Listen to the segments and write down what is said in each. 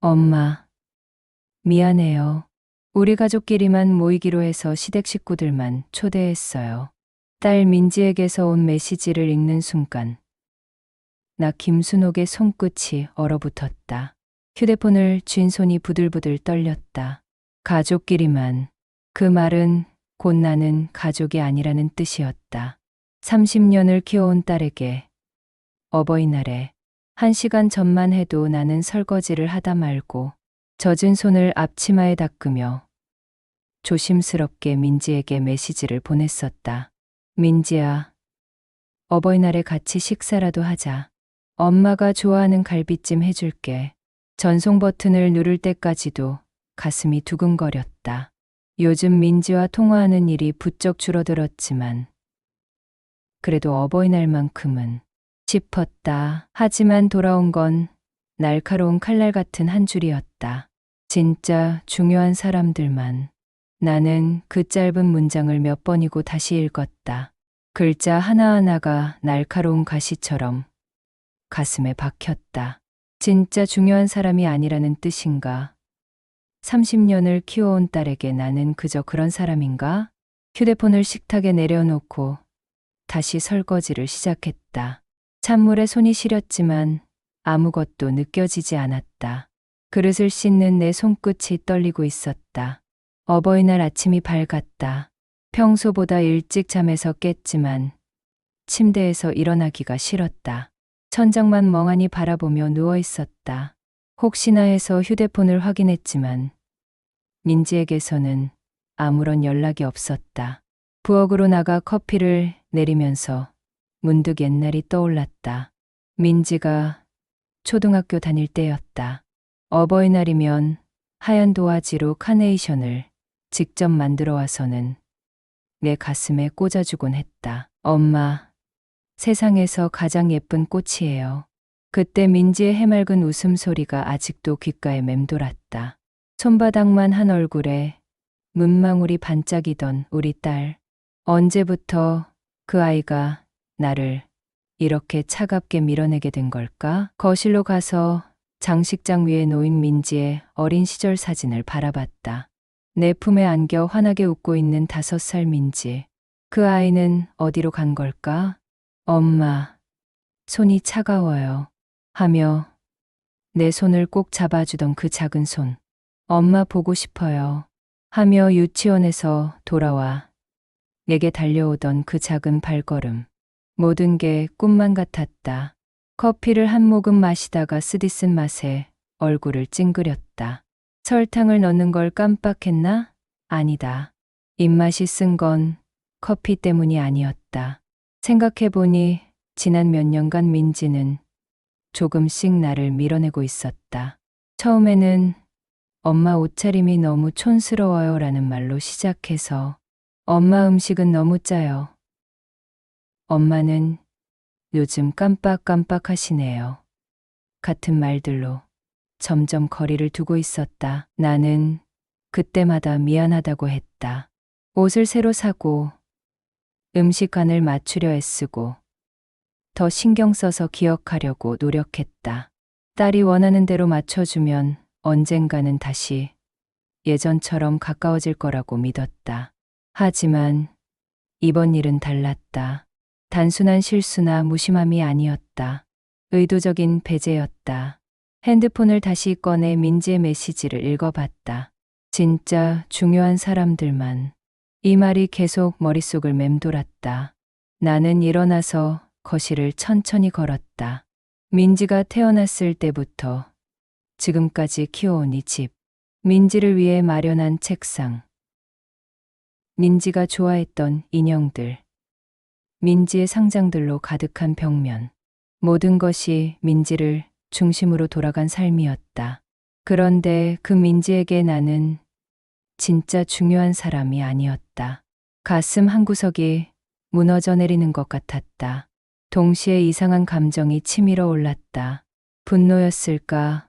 엄마, 미안해요. 우리 가족끼리만 모이기로 해서 시댁 식구들만 초대했어요. 딸 민지에게서 온 메시지를 읽는 순간, 나 김순옥의 손끝이 얼어붙었다. 휴대폰을 쥔 손이 부들부들 떨렸다. 가족끼리만. 그 말은 곧 나는 가족이 아니라는 뜻이었다. 30년을 키워온 딸에게 어버이날에 1시간 전만 해도 나는 설거지를 하다 말고 젖은 손을 앞치마에 닦으며 조심스럽게 민지에게 메시지를 보냈었다. 민지야, 어버이날에 같이 식사라도 하자. 엄마가 좋아하는 갈비찜 해줄게. 전송 버튼을 누를 때까지도 가슴이 두근거렸다. 요즘 민지와 통화하는 일이 부쩍 줄어들었지만 그래도 어버이날만큼은 싶었다. 하지만 돌아온 건 날카로운 칼날 같은 한 줄이었다. 진짜 중요한 사람들만. 나는 그 짧은 문장을 몇 번이고 다시 읽었다. 글자 하나하나가 날카로운 가시처럼 가슴에 박혔다. 진짜 중요한 사람이 아니라는 뜻인가? 30년을 키워온 딸에게 나는 그저 그런 사람인가? 휴대폰을 식탁에 내려놓고 다시 설거지를 시작했다. 찬물에 손이 시렸지만 아무것도 느껴지지 않았다. 그릇을 씻는 내 손끝이 떨리고 있었다. 어버이날 아침이 밝았다. 평소보다 일찍 잠에서 깼지만 침대에서 일어나기가 싫었다. 천장만 멍하니 바라보며 누워 있었다. 혹시나 해서 휴대폰을 확인했지만 민지에게서는 아무런 연락이 없었다. 부엌으로 나가 커피를 내리면서 문득 옛날이 떠올랐다. 민지가 초등학교 다닐 때였다. 어버이날이면 하얀 도화지로 카네이션을 직접 만들어 와서는 내 가슴에 꽂아주곤 했다. 엄마, 세상에서 가장 예쁜 꽃이에요. 그때 민지의 해맑은 웃음소리가 아직도 귓가에 맴돌았다. 손바닥만 한 얼굴에 문망울이 반짝이던 우리 딸. 언제부터 그 아이가 나를 이렇게 차갑게 밀어내게 된 걸까? 거실로 가서 장식장 위에 놓인 민지의 어린 시절 사진을 바라봤다. 내 품에 안겨 환하게 웃고 있는 5살 민지. 그 아이는 어디로 간 걸까? 엄마, 손이 차가워요. 하며 내 손을 꼭 잡아주던 그 작은 손. 엄마 보고 싶어요. 하며 유치원에서 돌아와 내게 달려오던 그 작은 발걸음. 모든 게 꿈만 같았다. 커피를 한 모금 마시다가 쓰디쓴 맛에 얼굴을 찡그렸다. 설탕을 넣는 걸 깜빡했나? 아니다. 입맛이 쓴 건 커피 때문이 아니었다. 생각해보니 지난 몇 년간 민지는 조금씩 나를 밀어내고 있었다. 처음에는 엄마 옷차림이 너무 촌스러워요 라는 말로 시작해서 엄마 음식은 너무 짜요. 엄마는 요즘 깜빡깜빡하시네요. 같은 말들로 점점 거리를 두고 있었다. 나는 그때마다 미안하다고 했다. 옷을 새로 사고 음식 간을 맞추려 애쓰고 더 신경 써서 기억하려고 노력했다. 딸이 원하는 대로 맞춰주면 언젠가는 다시 예전처럼 가까워질 거라고 믿었다. 하지만 이번 일은 달랐다. 단순한 실수나 무심함이 아니었다. 의도적인 배제였다. 핸드폰을 다시 꺼내 민지의 메시지를 읽어봤다. 진짜 중요한 사람들만. 이 말이 계속 머릿속을 맴돌았다. 나는 일어나서 거실을 천천히 걸었다. 민지가 태어났을 때부터 지금까지 키워온 이 집. 민지를 위해 마련한 책상. 민지가 좋아했던 인형들. 민지의 상장들로 가득한 벽면. 모든 것이 민지를 중심으로 돌아간 삶이었다. 그런데 그 민지에게 나는 진짜 중요한 사람이 아니었다. 가슴 한구석이 무너져 내리는 것 같았다. 동시에 이상한 감정이 치밀어 올랐다. 분노였을까?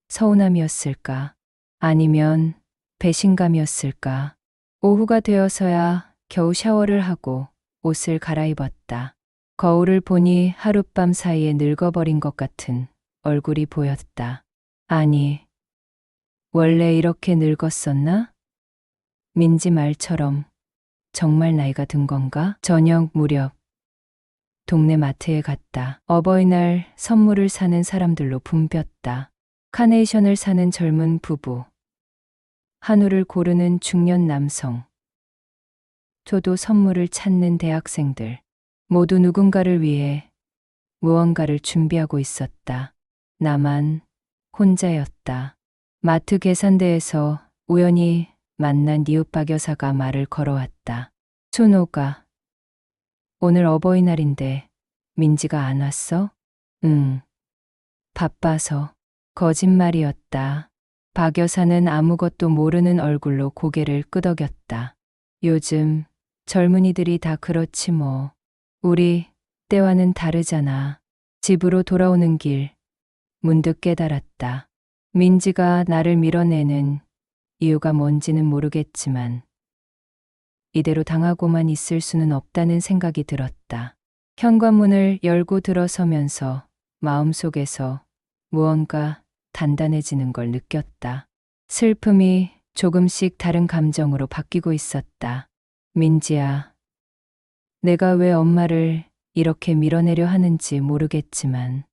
서운함이었을까? 아니면 배신감이었을까? 오후가 되어서야 겨우 샤워를 하고 옷을 갈아입었다. 거울을 보니 하룻밤 사이에 늙어버린 것 같은 얼굴이 보였다. 아니, 원래 이렇게 늙었었나? 민지 말처럼 정말 나이가 든 건가? 저녁 무렵 동네 마트에 갔다. 어버이날 선물을 사는 사람들로 붐볐다. 카네이션을 사는 젊은 부부, 한우를 고르는 중년 남성, 저도 선물을 찾는 대학생들, 모두 누군가를 위해 무언가를 준비하고 있었다. 나만 혼자였다. 마트 계산대에서 우연히 만난 이웃박 여사가 말을 걸어왔다. 순호가, 오늘 어버이날인데 민지가 안 왔어? 응, 바빠서. 거짓말이었다. 박 여사는 아무것도 모르는 얼굴로 고개를 끄덕였다. 요즘 젊은이들이 다 그렇지 뭐. 우리 때와는 다르잖아. 집으로 돌아오는 길 문득 깨달았다. 민지가 나를 밀어내는 이유가 뭔지는 모르겠지만 이대로 당하고만 있을 수는 없다는 생각이 들었다. 현관문을 열고 들어서면서 마음속에서 무언가 단단해지는 걸 느꼈다. 슬픔이 조금씩 다른 감정으로 바뀌고 있었다. 민지야, 내가 왜 엄마를 이렇게 밀어내려 하는지 모르겠지만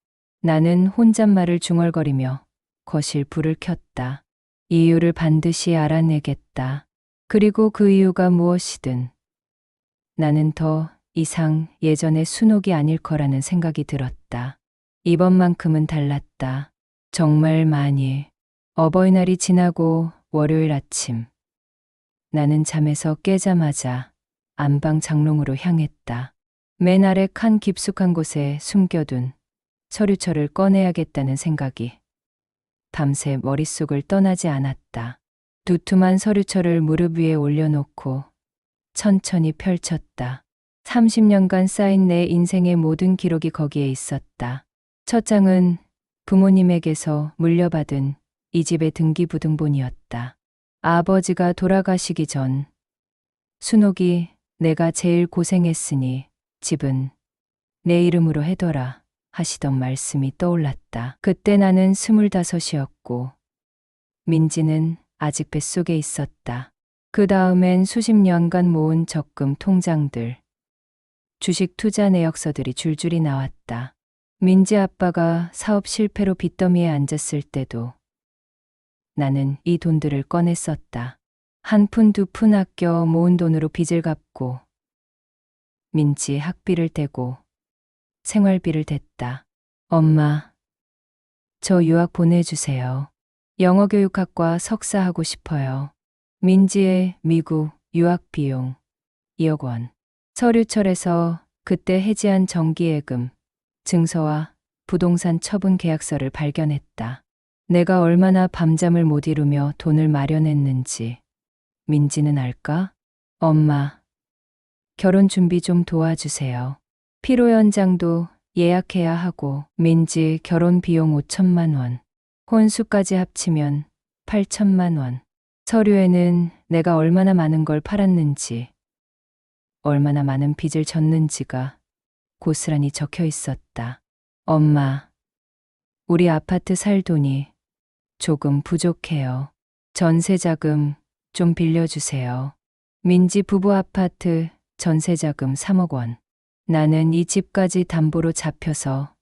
나는 혼잣말을 중얼거리며 거실 불을 켰다. 이유를 반드시 알아내겠다. 그리고 그 이유가 무엇이든 나는 더 이상 예전의 순옥이 아닐 거라는 생각이 들었다. 이번만큼은 달랐다. 정말 많이. 어버이날이 지나고 월요일 아침. 나는 잠에서 깨자마자 안방 장롱으로 향했다. 맨 아래 칸 깊숙한 곳에 숨겨둔 서류철을 꺼내야겠다는 생각이 밤새 머릿속을 떠나지 않았다. 두툼한 서류철을 무릎 위에 올려놓고 천천히 펼쳤다. 30년간 쌓인 내 인생의 모든 기록이 거기에 있었다. 첫 장은 부모님에게서 물려받은 이 집의 등기부등본이었다. 아버지가 돌아가시기 전 순옥이 내가 제일 고생했으니 집은 내 이름으로 해둬라 하시던 말씀이 떠올랐다. 그때 나는 25이었고 민지는 아직 뱃속에 있었다. 그 다음엔 수십 년간 모은 적금 통장들, 주식 투자 내역서들이 줄줄이 나왔다. 민지 아빠가 사업 실패로 빚더미에 앉았을 때도 나는 이 돈들을 꺼내 썼다. 한 푼 두 푼 아껴 모은 돈으로 빚을 갚고 민지 학비를 떼고 생활비를 댔다. 엄마, 저 유학 보내주세요. 영어교육학과 석사하고 싶어요. 민지의 미국 유학 비용 2억 원. 서류철에서 그때 해지한 정기예금, 증서와 부동산 처분 계약서를 발견했다. 내가 얼마나 밤잠을 못 이루며 돈을 마련했는지 민지는 알까? 엄마, 결혼 준비 좀 도와주세요. 피로 연장도 예약해야 하고 민지 결혼 비용 5천만 원, 혼수까지 합치면 8천만 원. 서류에는 내가 얼마나 많은 걸 팔았는지, 얼마나 많은 빚을 졌는지가 고스란히 적혀 있었다. 엄마, 우리 아파트 살 돈이 조금 부족해요. 전세자금 좀 빌려주세요. 민지 부부 아파트 전세자금 3억 원. 나는 이 집까지 담보로 잡혀서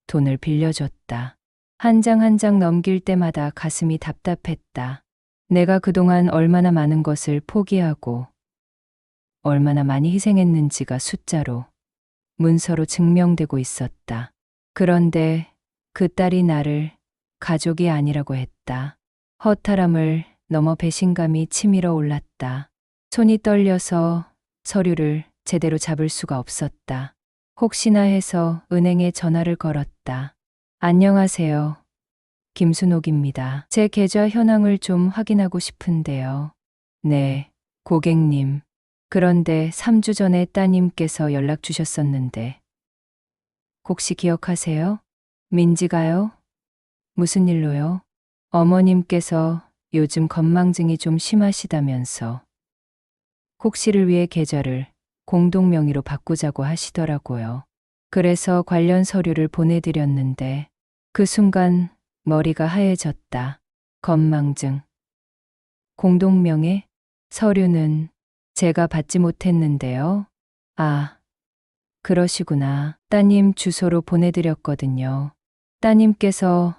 돈을 빌려줬다. 한 장 한 장 넘길 때마다 가슴이 답답했다. 내가 그동안 얼마나 많은 것을 포기하고 얼마나 많이 희생했는지가 숫자로, 문서로 증명되고 있었다. 그런데 그 딸이 나를 가족이 아니라고 했다. 허탈함을 넘어 배신감이 치밀어 올랐다. 손이 떨려서 서류를 제대로 잡을 수가 없었다. 혹시나 해서 은행에 전화를 걸었다. 안녕하세요. 김순옥입니다. 제 계좌 현황을 좀 확인하고 싶은데요. 네, 고객님. 그런데 3주 전에 따님께서 연락 주셨었는데 혹시 기억하세요? 민지가요? 무슨 일로요? 어머님께서 요즘 건망증이 좀 심하시다면서 혹시를 위해 계좌를 공동 명의로 바꾸자고 하시더라고요. 그래서 관련 서류를 보내드렸는데 그 순간 머리가 하얘졌다. 건망증, 공동명의, 서류는 제가 받지 못했는데요. 아, 그러시구나. 따님 주소로 보내드렸거든요. 따님께서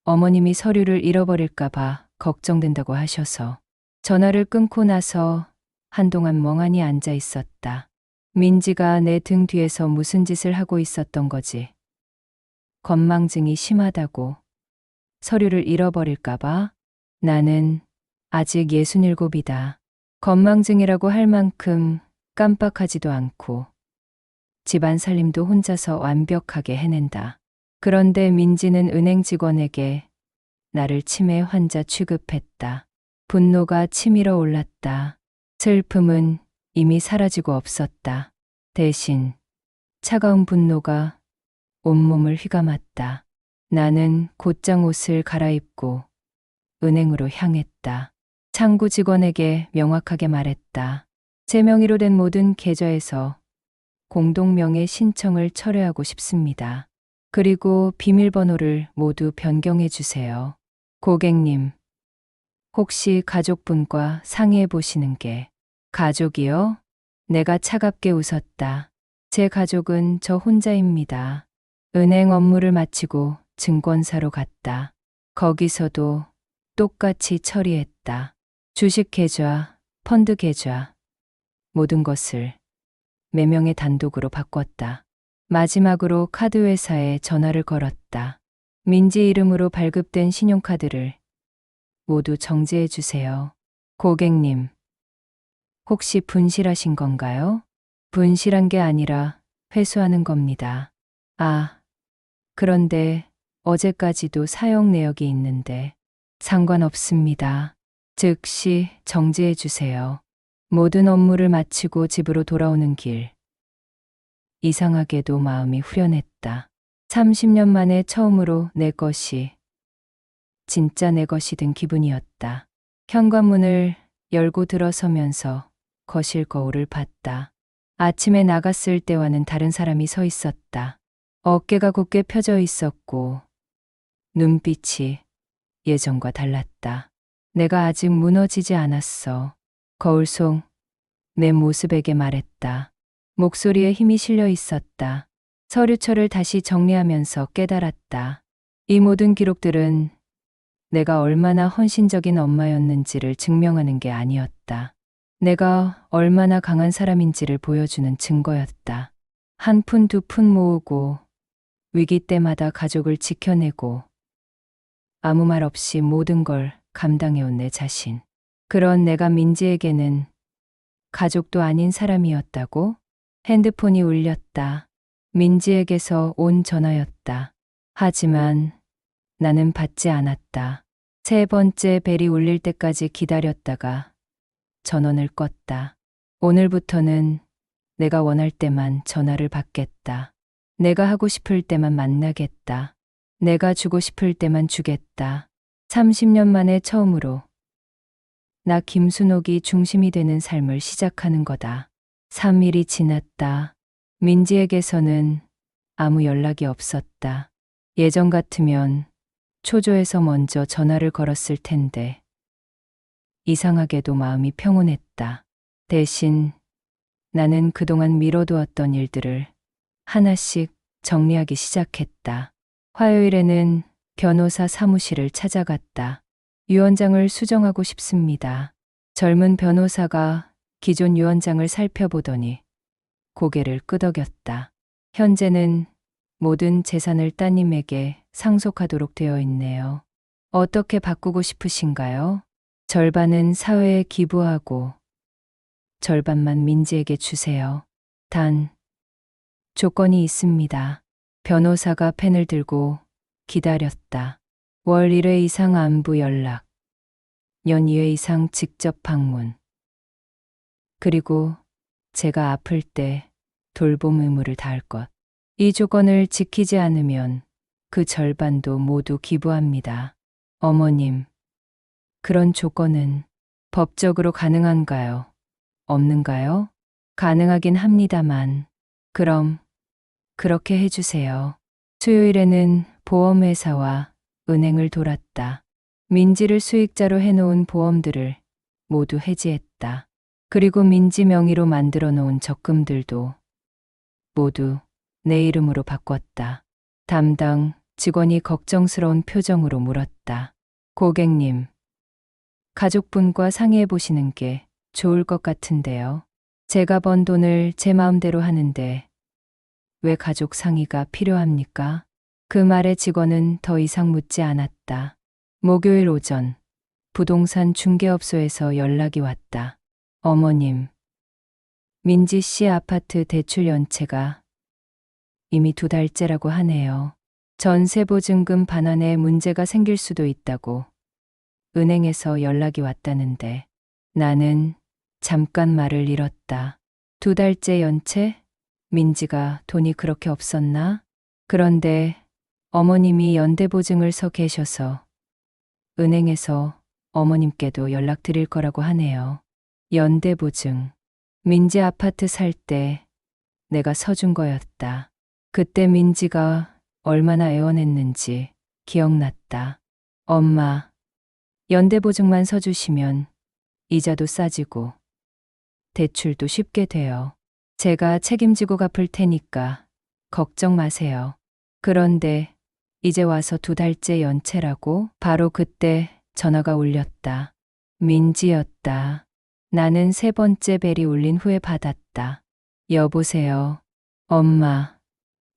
어머님이 서류를 잃어버릴까봐 걱정된다고 하셔서 전화를 끊고 나서 한동안 멍하니 앉아 있었다. 민지가 내 등 뒤에서 무슨 짓을 하고 있었던 거지. 건망증이 심하다고 서류를 잃어버릴까봐? 나는 아직 67이다. 건망증이라고 할 만큼 깜빡하지도 않고 집안 살림도 혼자서 완벽하게 해낸다. 그런데 민지는 은행 직원에게 나를 치매 환자 취급했다. 분노가 치밀어 올랐다. 슬픔은 이미 사라지고 없었다. 대신 차가운 분노가 온몸을 휘감았다. 나는 곧장 옷을 갈아입고 은행으로 향했다. 창구 직원에게 명확하게 말했다. 제 명의로 된 모든 계좌에서 공동명의 신청을 철회하고 싶습니다. 그리고 비밀번호를 모두 변경해 주세요. 고객님, 혹시 가족분과 상의해 보시는 게 가족이요? 내가 차갑게 웃었다. 제 가족은 저 혼자입니다. 은행 업무를 마치고 증권사로 갔다. 거기서도 똑같이 처리했다. 주식 계좌, 펀드 계좌, 모든 것을 매명의 단독으로 바꿨다. 마지막으로 카드회사에 전화를 걸었다. 민지 이름으로 발급된 신용카드를 모두 정지해 주세요. 고객님, 혹시 분실하신 건가요? 분실한 게 아니라 회수하는 겁니다. 아, 그런데 어제까지도 사용 내역이 있는데 상관없습니다. 즉시 정지해 주세요. 모든 업무를 마치고 집으로 돌아오는 길. 이상하게도 마음이 후련했다. 30년 만에 처음으로 내 것이, 진짜 내 것이 된 기분이었다. 현관문을 열고 들어서면서 거실 거울을 봤다. 아침에 나갔을 때와는 다른 사람이 서 있었다. 어깨가 곧게 펴져 있었고 눈빛이 예전과 달랐다. 내가 아직 무너지지 않았어. 거울 속 내 모습에게 말했다. 목소리에 힘이 실려 있었다. 서류철을 다시 정리하면서 깨달았다. 이 모든 기록들은 내가 얼마나 헌신적인 엄마였는지를 증명하는 게 아니었다. 내가 얼마나 강한 사람인지를 보여주는 증거였다. 한 푼 두 푼 모으고 위기 때마다 가족을 지켜내고 아무 말 없이 모든 걸 감당해온 내 자신. 그런 내가 민지에게는 가족도 아닌 사람이었다고? 핸드폰이 울렸다. 민지에게서 온 전화였다. 하지만 나는 받지 않았다. 세 번째 벨이 울릴 때까지 기다렸다가 전원을 껐다. 오늘부터는 내가 원할 때만 전화를 받겠다. 내가 하고 싶을 때만 만나겠다. 내가 주고 싶을 때만 주겠다. 30년 만에 처음으로 나 김순옥이 중심이 되는 삶을 시작하는 거다. 3일이 지났다. 민지에게서는 아무 연락이 없었다. 예전 같으면 초조해서 먼저 전화를 걸었을 텐데 이상하게도 마음이 평온했다. 대신 나는 그동안 미뤄두었던 일들을 하나씩 정리하기 시작했다. 화요일에는 변호사 사무실을 찾아갔다. 유언장을 수정하고 싶습니다. 젊은 변호사가 기존 유언장을 살펴보더니 고개를 끄덕였다. 현재는 모든 재산을 따님에게 상속하도록 되어 있네요. 어떻게 바꾸고 싶으신가요? 절반은 사회에 기부하고 절반만 민지에게 주세요. 단, 조건이 있습니다. 변호사가 펜을 들고 기다렸다. 월 1회 이상 안부 연락, 연 2회 이상 직접 방문. 그리고 제가 아플 때 돌봄 의무를 다할 것. 이 조건을 지키지 않으면 그 절반도 모두 기부합니다. 어머님, 그런 조건은 법적으로 가능한가요? 없는가요? 가능하긴 합니다만, 그럼 그렇게 해주세요. 수요일에는 보험회사와 은행을 돌았다. 민지를 수익자로 해놓은 보험들을 모두 해지했다. 그리고 민지 명의로 만들어 놓은 적금들도 모두 내 이름으로 바꿨다. 담당 직원이 걱정스러운 표정으로 물었다. 고객님, 가족분과 상의해 보시는 게 좋을 것 같은데요. 제가 번 돈을 제 마음대로 하는데 왜 가족 상의가 필요합니까? 그 말에 직원은 더 이상 묻지 않았다. 목요일 오전, 부동산 중개업소에서 연락이 왔다. 어머님, 민지 씨 아파트 대출 연체가 이미 2달째라고 하네요. 전세보증금 반환에 문제가 생길 수도 있다고 은행에서 연락이 왔다는데 나는 잠깐 말을 잃었다. 2달째 연체? 민지가 돈이 그렇게 없었나? 그런데 어머님이 연대보증을 서 계셔서 은행에서 어머님께도 연락드릴 거라고 하네요. 연대보증. 민지 아파트 살 때 내가 서준 거였다. 그때 민지가 얼마나 애원했는지 기억났다. 엄마, 연대보증만 서주시면 이자도 싸지고 대출도 쉽게 돼요. 제가 책임지고 갚을 테니까 걱정 마세요. 그런데 이제 와서 2달째 연체라고? 바로 그때 전화가 울렸다. 민지였다. 나는 3번째 벨이 울린 후에 받았다. 여보세요. 엄마.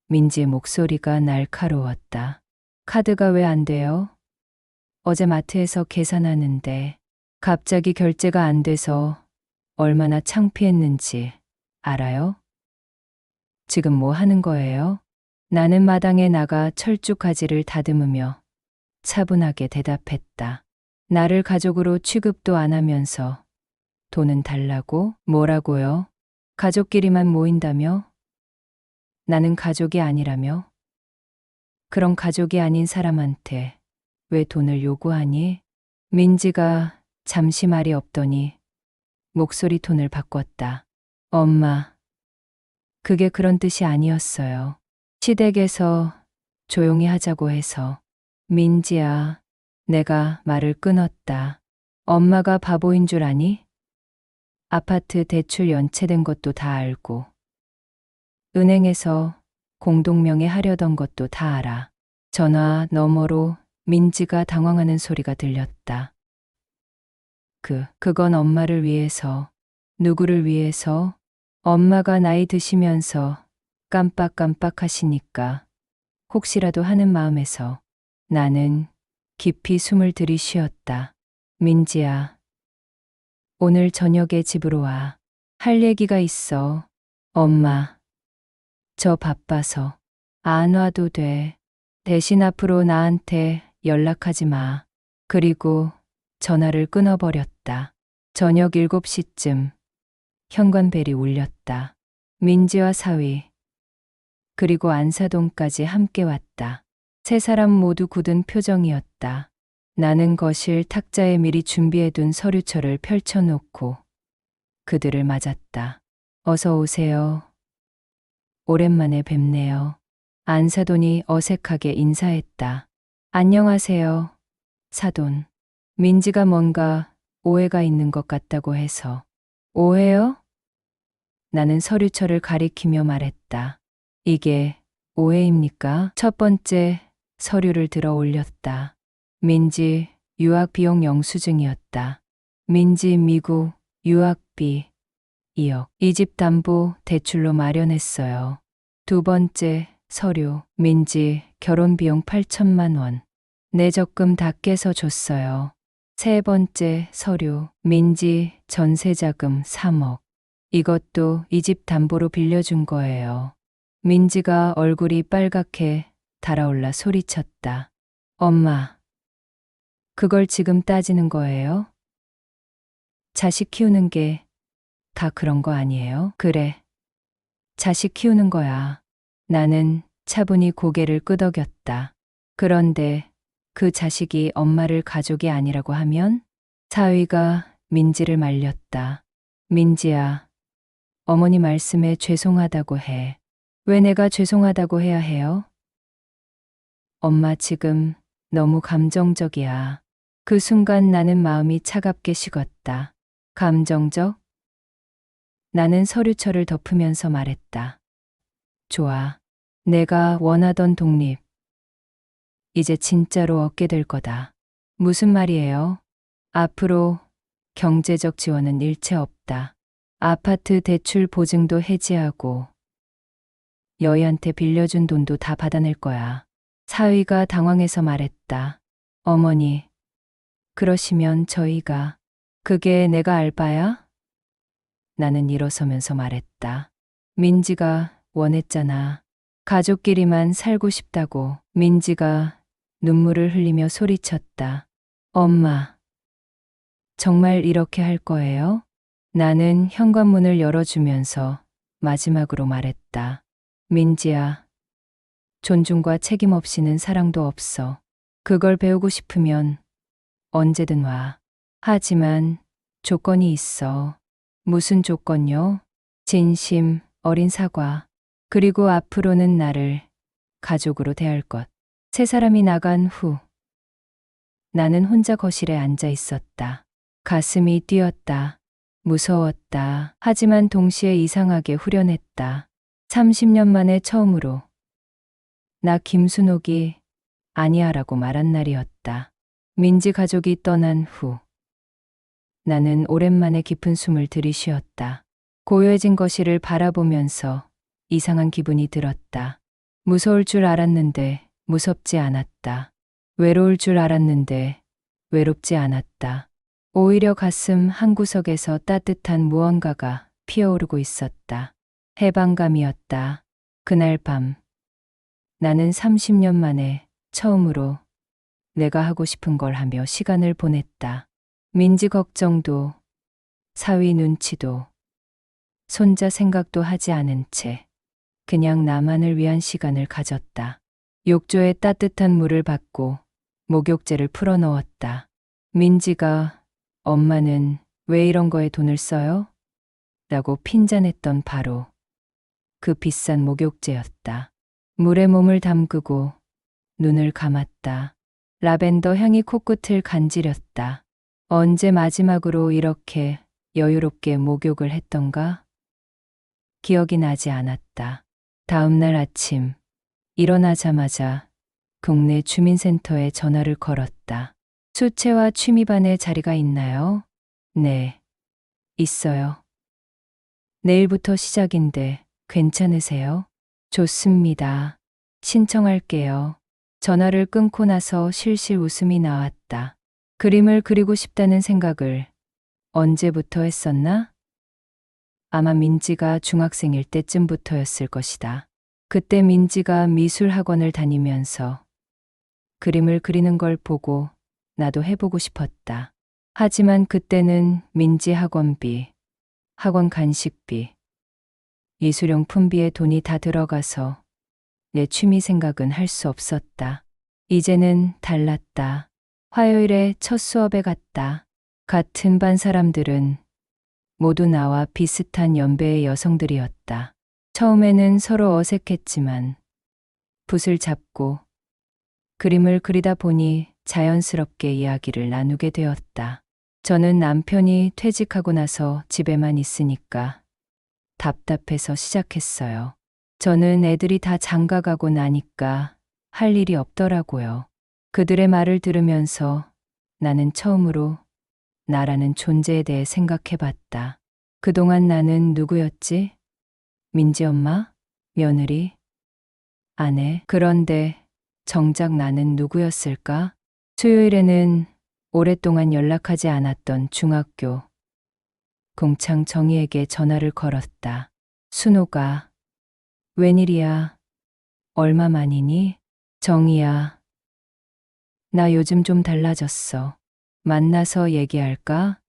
민지의 목소리가 날카로웠다. 카드가 왜 안 돼요? 어제 마트에서 계산하는데 갑자기 결제가 안 돼서 얼마나 창피했는지 알아요? 지금 뭐 하는 거예요? 나는 마당에 나가 철쭉가지를 다듬으며 차분하게 대답했다. 나를 가족으로 취급도 안 하면서 돈은 달라고? 뭐라고요? 가족끼리만 모인다며? 나는 가족이 아니라며? 그런 가족이 아닌 사람한테 왜 돈을 요구하니? 민지가 잠시 말이 없더니 목소리 톤을 바꿨다. 엄마, 그게 그런 뜻이 아니었어요. 시댁에서 조용히 하자고 해서. 민지야, 내가 말을 끊었다. 엄마가 바보인 줄 아니? 아파트 대출 연체된 것도 다 알고, 은행에서 공동명의 하려던 것도 다 알아. 전화 너머로 민지가 당황하는 소리가 들렸다. 그건 엄마를 위해서, 누구를 위해서? 엄마가 나이 드시면서 깜빡깜빡 하시니까 혹시라도 하는 마음에서. 나는 깊이 숨을 들이쉬었다. 민지야, 오늘 저녁에 집으로 와. 할 얘기가 있어. 엄마, 저 바빠서 안 와도 돼. 대신 앞으로 나한테 연락하지 마. 그리고 전화를 끊어버렸다. 저녁 7시쯤 현관벨이 울렸다. 민지와 사위, 그리고 안사동까지 함께 왔다. 세 사람 모두 굳은 표정이었다. 나는 거실 탁자에 미리 준비해둔 서류철을 펼쳐놓고 그들을 맞았다. 어서 오세요. 오랜만에 뵙네요. 안사돈이 어색하게 인사했다. 안녕하세요, 사돈. 민지가 뭔가 오해가 있는 것 같다고 해서. 오해요? 나는 서류철을 가리키며 말했다. 이게 오해입니까? 첫 번째 서류를 들어 올렸다. 민지 유학비용 영수증이었다. 민지 미국 유학비 2억. 이 집 담보 대출로 마련했어요. 두 번째 서류, 민지 결혼비용 8천만 원. 내 적금 다 깨서 줬어요. 세 번째 서류, 민지 전세자금 3억. 이것도 이 집 담보로 빌려준 거예요. 민지가 얼굴이 빨갛게 달아올라 소리쳤다. 엄마, 그걸 지금 따지는 거예요? 자식 키우는 게 다 그런 거 아니에요? 그래. 자식 키우는 거야. 나는 차분히 고개를 끄덕였다. 그런데 그 자식이 엄마를 가족이 아니라고 하면? 사위가 민지를 말렸다. 민지야, 어머니 말씀에 죄송하다고 해. 왜 내가 죄송하다고 해야 해요? 엄마 지금 너무 감정적이야. 그 순간 나는 마음이 차갑게 식었다. 감정적? 나는 서류철을 덮으면서 말했다. 좋아. 내가 원하던 독립. 이제 진짜로 얻게 될 거다. 무슨 말이에요? 앞으로 경제적 지원은 일체 없다. 아파트 대출 보증도 해지하고 여희한테 빌려준 돈도 다 받아낼 거야. 사위가 당황해서 말했다. 어머니, 그러시면 저희가 그게 내가 알 바야? 나는 일어서면서 말했다. 민지가 원했잖아. 가족끼리만 살고 싶다고. 민지가 눈물을 흘리며 소리쳤다. 엄마, 정말 이렇게 할 거예요? 나는 현관문을 열어주면서 마지막으로 말했다. 민지야, 존중과 책임 없이는 사랑도 없어. 그걸 배우고 싶으면 언제든 와. 하지만 조건이 있어. 무슨 조건요? 진심, 어린 사과. 그리고 앞으로는 나를 가족으로 대할 것. 세 사람이 나간 후 나는 혼자 거실에 앉아 있었다. 가슴이 뛰었다. 무서웠다. 하지만 동시에 이상하게 후련했다. 30년 만에 처음으로 나 김순옥이 아니야라고 말한 날이었다. 민지 가족이 떠난 후 나는 오랜만에 깊은 숨을 들이쉬었다. 고요해진 거실을 바라보면서 이상한 기분이 들었다. 무서울 줄 알았는데 무섭지 않았다. 외로울 줄 알았는데 외롭지 않았다. 오히려 가슴 한구석에서 따뜻한 무언가가 피어오르고 있었다. 해방감이었다. 그날 밤 나는 30년 만에 처음으로 내가 하고 싶은 걸 하며 시간을 보냈다. 민지 걱정도, 사위 눈치도, 손자 생각도 하지 않은 채 그냥 나만을 위한 시간을 가졌다. 욕조에 따뜻한 물을 받고 목욕제를 풀어 넣었다. 민지가 엄마는 왜 이런 거에 돈을 써요? 라고 핀잔했던 바로 그 비싼 목욕제였다. 물에 몸을 담그고 눈을 감았다. 라벤더 향이 코끝을 간지렸다. 언제 마지막으로 이렇게 여유롭게 목욕을 했던가? 기억이 나지 않았다. 다음 날 아침 일어나자마자 동네 주민센터에 전화를 걸었다. 수채화 취미반에 자리가 있나요? 네, 있어요. 내일부터 시작인데 괜찮으세요? 좋습니다. 신청할게요. 전화를 끊고 나서 실실 웃음이 나왔다. 그림을 그리고 싶다는 생각을 언제부터 했었나? 아마 민지가 중학생일 때쯤부터였을 것이다. 그때 민지가 미술학원을 다니면서 그림을 그리는 걸 보고 나도 해보고 싶었다. 하지만 그때는 민지 학원비, 학원 간식비, 미술용품비에 돈이 다 들어가서 내 취미 생각은 할 수 없었다. 이제는 달랐다. 화요일에 첫 수업에 갔다. 같은 반 사람들은 모두 나와 비슷한 연배의 여성들이었다. 처음에는 서로 어색했지만 붓을 잡고 그림을 그리다 보니 자연스럽게 이야기를 나누게 되었다. 저는 남편이 퇴직하고 나서 집에만 있으니까 답답해서 시작했어요. 저는 애들이 다 장가가고 나니까 할 일이 없더라고요. 그들의 말을 들으면서 나는 처음으로 나라는 존재에 대해 생각해봤다. 그동안 나는 누구였지? 민지 엄마? 며느리? 아내? 그런데 정작 나는 누구였을까? 수요일에는 오랫동안 연락하지 않았던 중학교 공창 정희에게 전화를 걸었다. 순호가, 웬일이야? 얼마 만이니? 정희야, 나 요즘 좀 달라졌어. 만나서 얘기할까?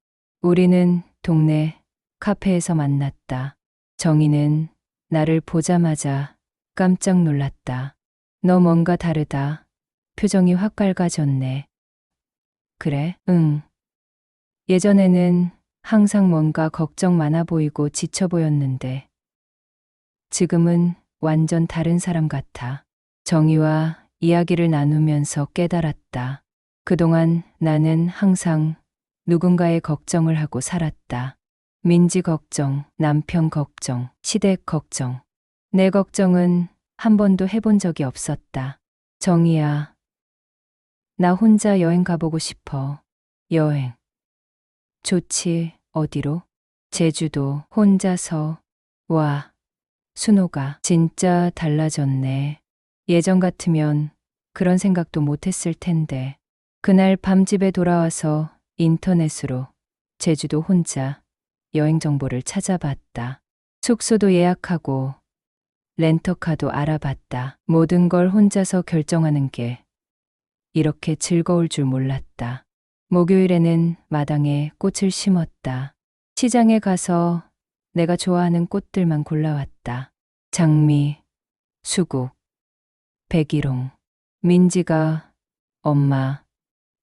우리는 동네 카페에서 만났다. 정희는 나를 보자마자 깜짝 놀랐다. 너 뭔가 다르다. 표정이 확 밝아졌네. 그래? 응. 예전에는 항상 뭔가 걱정 많아 보이고 지쳐 보였는데 지금은 완전 다른 사람 같아. 정희와 이야기를 나누면서 깨달았다. 그동안 나는 항상 누군가의 걱정을 하고 살았다. 민지 걱정, 남편 걱정, 시댁 걱정. 내 걱정은 한 번도 해본 적이 없었다. 정희야, 나 혼자 여행 가보고 싶어. 여행. 좋지, 어디로? 제주도, 혼자서. 와, 순호가 진짜 달라졌네. 예전 같으면 그런 생각도 못했을 텐데. 그날 밤 집에 돌아와서 인터넷으로 제주도 혼자 여행 정보를 찾아봤다. 숙소도 예약하고 렌터카도 알아봤다. 모든 걸 혼자서 결정하는 게 이렇게 즐거울 줄 몰랐다. 목요일에는 마당에 꽃을 심었다. 시장에 가서 내가 좋아하는 꽃들만 골라왔다. 장미, 수국, 백일홍. 민지가 엄마,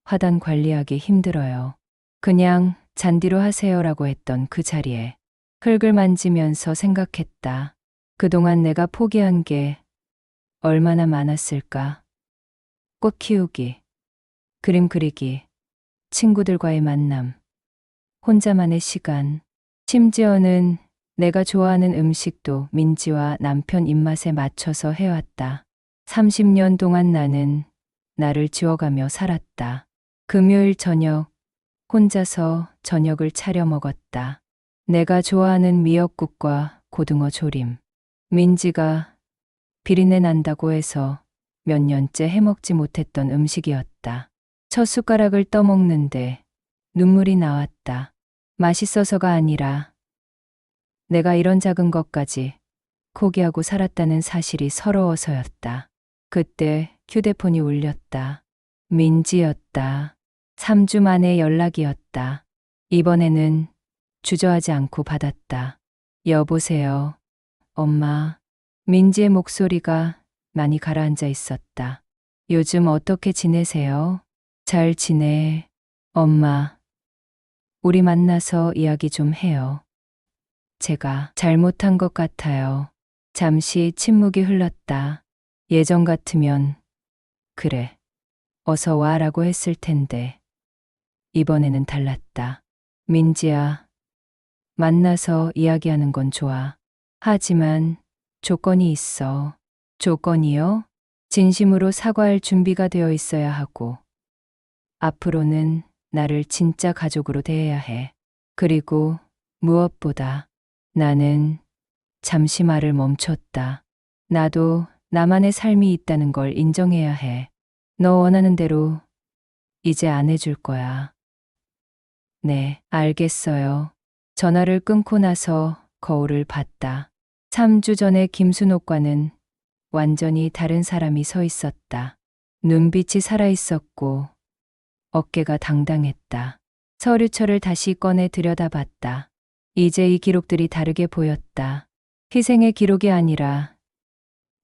화단 관리하기 힘들어요. 그냥 잔디로 하세요라고 했던 그 자리에 흙을 만지면서 생각했다. 그동안 내가 포기한 게 얼마나 많았을까. 꽃 키우기, 그림 그리기, 친구들과의 만남, 혼자만의 시간, 심지어는 내가 좋아하는 음식도 민지와 남편 입맛에 맞춰서 해왔다. 30년 동안 나는 나를 지워가며 살았다. 금요일 저녁, 혼자서 저녁을 차려 먹었다. 내가 좋아하는 미역국과 고등어 조림. 민지가 비린내 난다고 해서 몇 년째 해먹지 못했던 음식이었다. 첫 숟가락을 떠먹는데 눈물이 나왔다. 맛있어서가 아니라 내가 이런 작은 것까지 포기하고 살았다는 사실이 서러워서였다. 그때 휴대폰이 울렸다. 민지였다. 3주 만에 연락이었다. 이번에는 주저하지 않고 받았다. 여보세요. 엄마. 민지의 목소리가 많이 가라앉아 있었다. 요즘 어떻게 지내세요? 잘 지내. 엄마. 우리 만나서 이야기 좀 해요. 제가 잘못한 것 같아요. 잠시 침묵이 흘렀다. 예전 같으면 그래, 어서 와라고 했을 텐데 이번에는 달랐다. 민지야, 만나서 이야기하는 건 좋아. 하지만 조건이 있어. 조건이요? 진심으로 사과할 준비가 되어 있어야 하고 앞으로는 나를 진짜 가족으로 대해야 해. 그리고 무엇보다 나는 잠시 말을 멈췄다. 나도 나만의 삶이 있다는 걸 인정해야 해. 너 원하는 대로 이제 안 해줄 거야. 네, 알겠어요. 전화를 끊고 나서 거울을 봤다. 3주 전에 김순옥과는 완전히 다른 사람이 서 있었다. 눈빛이 살아있었고 어깨가 당당했다. 서류철을 다시 꺼내 들여다봤다. 이제 이 기록들이 다르게 보였다. 희생의 기록이 아니라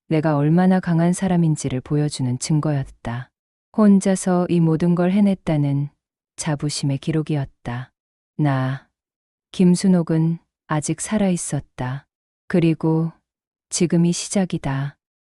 내가 얼마나 강한 사람인지를 보여주는 증거였다. 혼자서 이 모든 걸 해냈다는 자부심의 기록이었다. 나, 김순옥은 아직 살아있었다. 그리고 지금이 시작이다.